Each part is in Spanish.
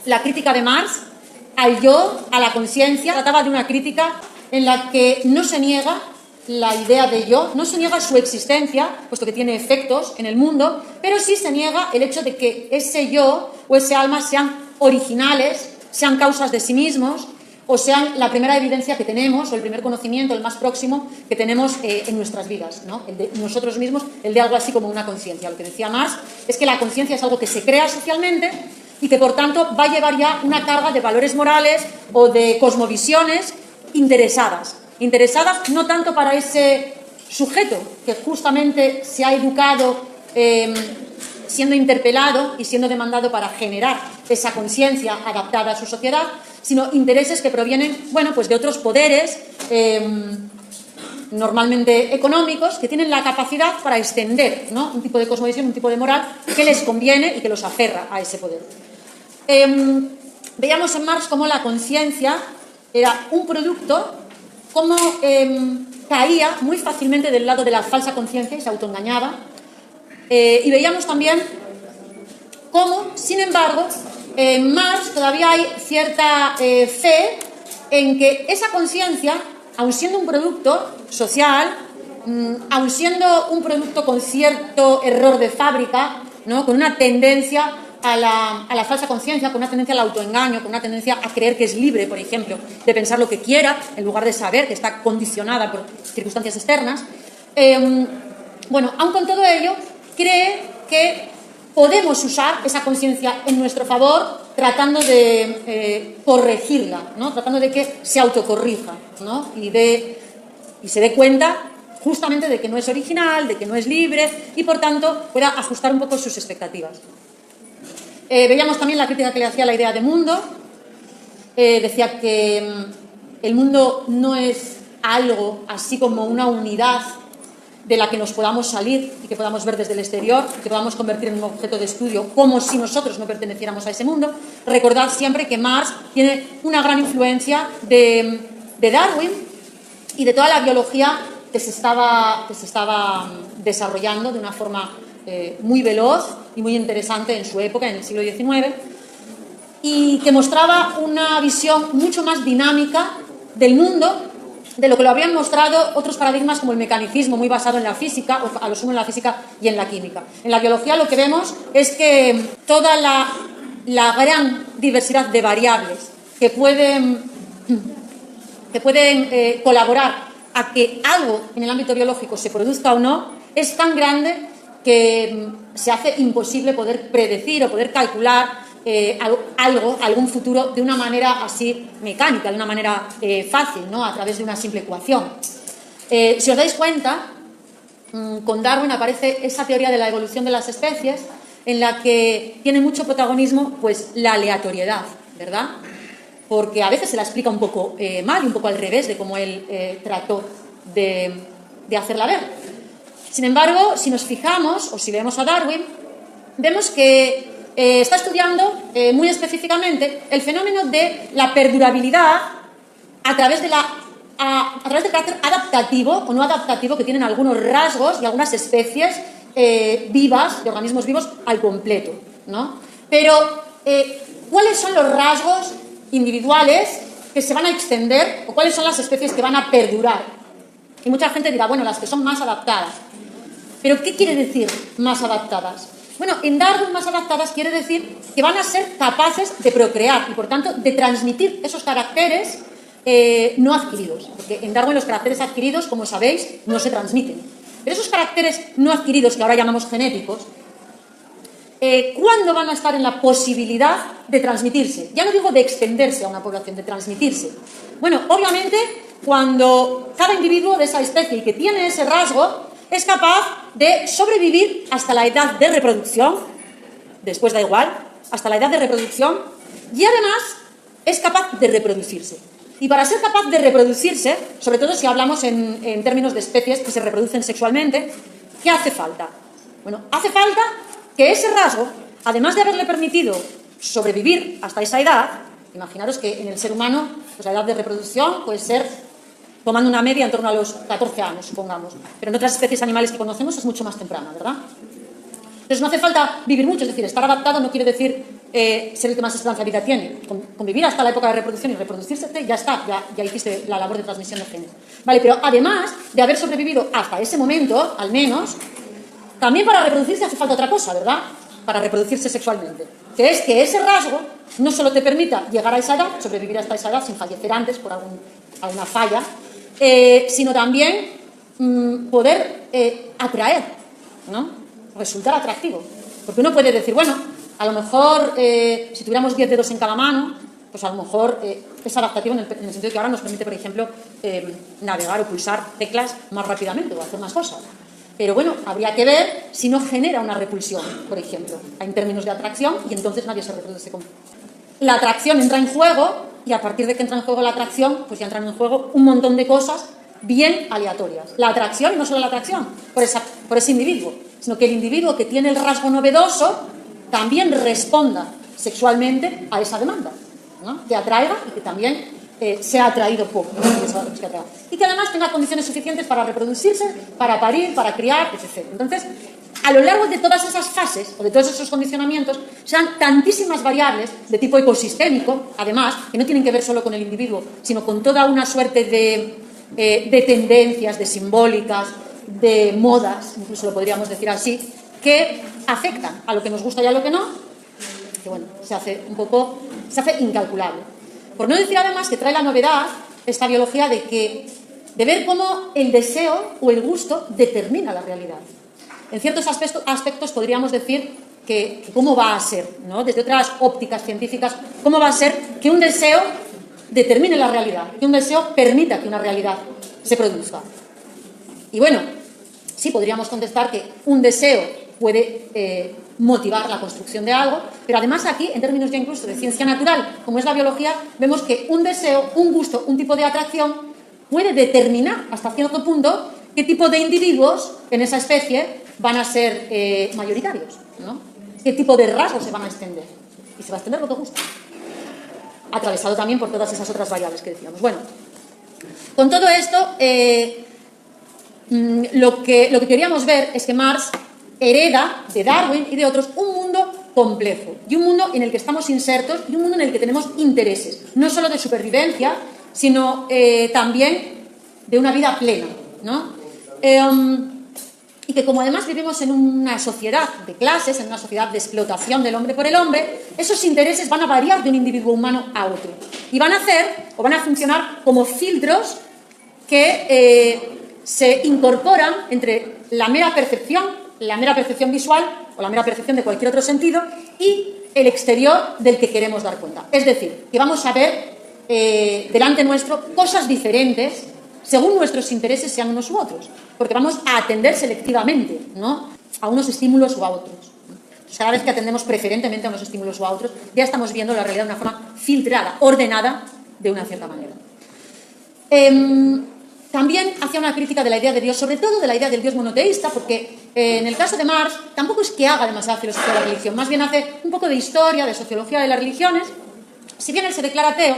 la crítica de Marx al yo, a la conciencia. Trataba de una crítica en la que no se niega la idea de yo, no se niega su existencia, puesto que tiene efectos en el mundo, pero sí se niega el hecho de que ese yo o ese alma sean originales, sean causas de sí mismos, o sean la primera evidencia que tenemos, o el primer conocimiento, el más próximo que tenemos en nuestras vidas, ¿no? El de nosotros mismos, el de algo así como una conciencia. Lo que decía Marx es que la conciencia es algo que se crea socialmente y que por tanto va a llevar ya una carga de valores morales o de cosmovisiones interesadas no tanto para ese sujeto que justamente se ha educado siendo interpelado y siendo demandado para generar esa conciencia adaptada a su sociedad, sino intereses que provienen, bueno, pues de otros poderes normalmente económicos, que tienen la capacidad para extender, ¿no?, un tipo de cosmovisión, un tipo de moral que les conviene y que los aferra a ese poder. Veíamos en Marx cómo la conciencia era un producto, cómo caía muy fácilmente del lado de la falsa conciencia y se autoengañaba. Y veíamos también cómo, sin embargo, en Marx todavía hay cierta fe en que esa conciencia, aun siendo un producto social, aun siendo un producto con cierto error de fábrica, ¿no?, con una tendencia a la falsa conciencia, con una tendencia al autoengaño, con una tendencia a creer que es libre, por ejemplo, de pensar lo que quiera, en lugar de saber que está condicionada por circunstancias externas. Bueno, aun con todo ello, cree que podemos usar esa conciencia en nuestro favor, tratando de corregirla, ¿no?, tratando de que se autocorrija, ¿no?, y se dé cuenta justamente de que no es original, de que no es libre y por tanto pueda ajustar un poco sus expectativas. Veíamos también la crítica que le hacía a la idea de mundo. Decía que el mundo no es algo así como una unidad de la que nos podamos salir y que podamos ver desde el exterior, que podamos convertir en un objeto de estudio como si nosotros no perteneciéramos a ese mundo. Recordad siempre que Marx tiene una gran influencia de Darwin y de toda la biología que se estaba desarrollando de una forma muy veloz y muy interesante en su época, en el siglo XIX, y que mostraba una visión mucho más dinámica del mundo de lo que lo habían mostrado otros paradigmas como el mecanicismo, muy basado en la física, o a lo sumo en la física y en la química. En la biología lo que vemos es que toda la gran diversidad de variables que pueden colaborar a que algo en el ámbito biológico se produzca o no, es tan grande que se hace imposible poder predecir o poder calcular algún futuro de una manera así mecánica, de una manera fácil, ¿no?, a través de una simple ecuación. Si os dais cuenta, con Darwin aparece esa teoría de la evolución de las especies en la que tiene mucho protagonismo pues la aleatoriedad, ¿verdad? Porque a veces se la explica un poco mal y un poco al revés de cómo él trató de hacerla ver. Sin embargo, si nos fijamos, o si vemos a Darwin, vemos que está estudiando muy específicamente el fenómeno de la perdurabilidad a través del carácter adaptativo o no adaptativo que tienen algunos rasgos y algunas especies vivas, de organismos vivos, al completo, ¿no? Pero, ¿cuáles son los rasgos individuales que se van a extender o cuáles son las especies que van a perdurar? Y mucha gente dirá, bueno, las que son más adaptadas. ¿Pero qué quiere decir más adaptadas? Bueno, en Darwin más adaptadas quiere decir que van a ser capaces de procrear y por tanto de transmitir esos caracteres no adquiridos. Porque en Darwin los caracteres adquiridos, como sabéis, no se transmiten. Pero esos caracteres no adquiridos, que ahora llamamos genéticos, ¿cuándo van a estar en la posibilidad de transmitirse? Ya no digo de extenderse a una población, de transmitirse. Bueno, obviamente, cuando cada individuo de esa especie y que tiene ese rasgo es capaz de sobrevivir hasta la edad de reproducción, después da igual, hasta la edad de reproducción, y además es capaz de reproducirse. Y para ser capaz de reproducirse, sobre todo si hablamos en términos de especies que se reproducen sexualmente, ¿qué hace falta? Bueno, hace falta que ese rasgo, además de haberle permitido sobrevivir hasta esa edad, imaginaros que en el ser humano pues la edad de reproducción puede ser, tomando una media, en torno a los 14 años, supongamos. Pero en otras especies animales que conocemos es mucho más temprana, ¿verdad? Entonces no hace falta vivir mucho, es decir, estar adaptado no quiere decir ser el que más esperanza de vida tiene. Convivir hasta la época de reproducción y reproducirse, ya está, ya hiciste la labor de transmisión de genes. Vale, pero además de haber sobrevivido hasta ese momento, al menos, también para reproducirse hace falta otra cosa, ¿verdad? Para reproducirse sexualmente. Que es que ese rasgo no solo te permita llegar a esa edad, sobrevivir hasta esa edad sin fallecer antes por alguna falla, sino también poder atraer, ¿no? Resultar atractivo. Porque uno puede decir, bueno, a lo mejor si tuviéramos 10 dedos en cada mano, pues a lo mejor es adaptativo en el sentido de que ahora nos permite, por ejemplo, navegar o pulsar teclas más rápidamente o hacer más cosas. Pero bueno, habría que ver si no genera una repulsión, por ejemplo, en términos de atracción, y entonces nadie se reproduce con... La atracción entra en juego, y a partir de que entra en juego la atracción, pues ya entran en juego un montón de cosas bien aleatorias. La atracción, y no solo la atracción por ese individuo, sino que el individuo que tiene el rasgo novedoso también responda sexualmente a esa demanda, ¿no? Que atraiga y que también sea atraído por, y que además tenga condiciones suficientes para reproducirse, para parir, para criar, etc. Entonces, a lo largo de todas esas fases o de todos esos condicionamientos, sean tantísimas variables de tipo ecosistémico, además, que no tienen que ver solo con el individuo, sino con toda una suerte de tendencias, de simbólicas, de modas, incluso lo podríamos decir así, que afectan a lo que nos gusta y a lo que no, que bueno, se hace incalculable. Por no decir además que trae la novedad esta biología de ver cómo el deseo o el gusto determina la realidad. En ciertos aspectos podríamos decir que cómo va a ser, ¿no? Desde otras ópticas científicas, cómo va a ser que un deseo determine la realidad, que un deseo permita que una realidad se produzca. Y bueno, sí podríamos contestar que un deseo puede motivar la construcción de algo, pero además aquí, en términos ya incluso de ciencia natural, como es la biología, vemos que un deseo, un gusto, un tipo de atracción puede determinar hasta cierto punto qué tipo de individuos en esa especie van a ser mayoritarios, ¿no? Qué tipo de rasgos se van a extender. Y se va a extender lo que gusta. Atravesado también por todas esas otras variables que decíamos. Bueno, con todo esto, lo que queríamos ver es que Marx hereda de Darwin y de otros un mundo complejo y un mundo en el que estamos insertos y un mundo en el que tenemos intereses, no solo de supervivencia, sino también de una vida plena, ¿no? Y que como además vivimos en una sociedad de clases, en una sociedad de explotación del hombre por el hombre, esos intereses van a variar de un individuo humano a otro y van a hacer o van a funcionar como filtros que se incorporan entre la mera percepción visual o la mera percepción de cualquier otro sentido y el exterior del que queremos dar cuenta. Es decir, que vamos a ver delante nuestro cosas diferentes según nuestros intereses sean unos u otros, porque vamos a atender selectivamente, ¿no?, a unos estímulos o a otros. Cada vez que atendemos preferentemente a unos estímulos o a otros, ya estamos viendo la realidad de una forma filtrada, ordenada, de una cierta manera. También hacía una crítica de la idea de Dios, sobre todo de la idea del Dios monoteísta, porque en el caso de Marx tampoco es que haga demasiada filosofía de la religión, más bien hace un poco de historia, de sociología de las religiones. Si bien él se declara ateo,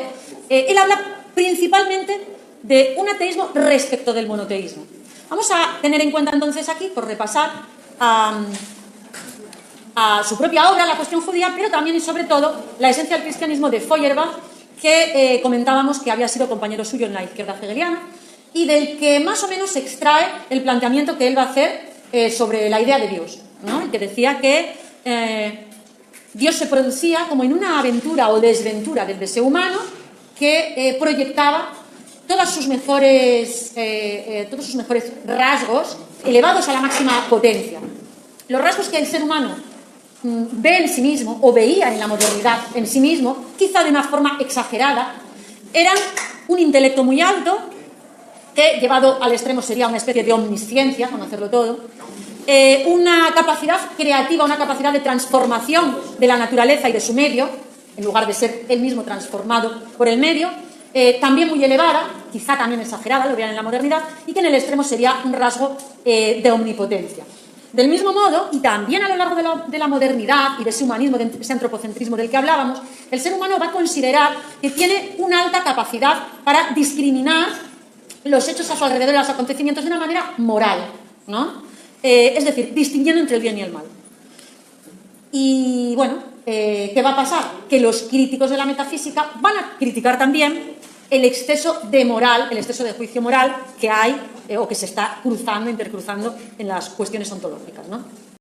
él habla principalmente de un ateísmo respecto del monoteísmo. Vamos a tener en cuenta entonces aquí, por repasar a su propia obra, La cuestión judía, pero también y sobre todo la esencia del cristianismo de Feuerbach, que comentábamos que había sido compañero suyo en la izquierda hegeliana y del que más o menos se extrae el planteamiento que él va a hacer sobre la idea de Dios, ¿no? El que decía que Dios se producía como en una aventura o desventura del deseo humano que proyectaba todos sus mejores rasgos elevados a la máxima potencia. Los rasgos que el ser humano ve en sí mismo, o veía en la modernidad en sí mismo, quizá de una forma exagerada, eran un intelecto muy alto, que llevado al extremo sería una especie de omnisciencia, conocerlo todo, una capacidad creativa, una capacidad de transformación de la naturaleza y de su medio, en lugar de ser él mismo transformado por el medio, también muy elevada, quizá también exagerada, lo vean en la modernidad, y que en el extremo sería un rasgo de omnipotencia. Del mismo modo, y también a lo largo de la modernidad y de ese humanismo, de ese antropocentrismo del que hablábamos, el ser humano va a considerar que tiene una alta capacidad para discriminar los hechos a su alrededor y los acontecimientos de una manera moral, ¿no? Es decir, distinguiendo entre el bien y el mal. Y bueno, ¿qué va a pasar? Que los críticos de la metafísica van a criticar también el exceso de moral, el exceso de juicio moral que hay o que se está cruzando, intercruzando en las cuestiones ontológicas, ¿no?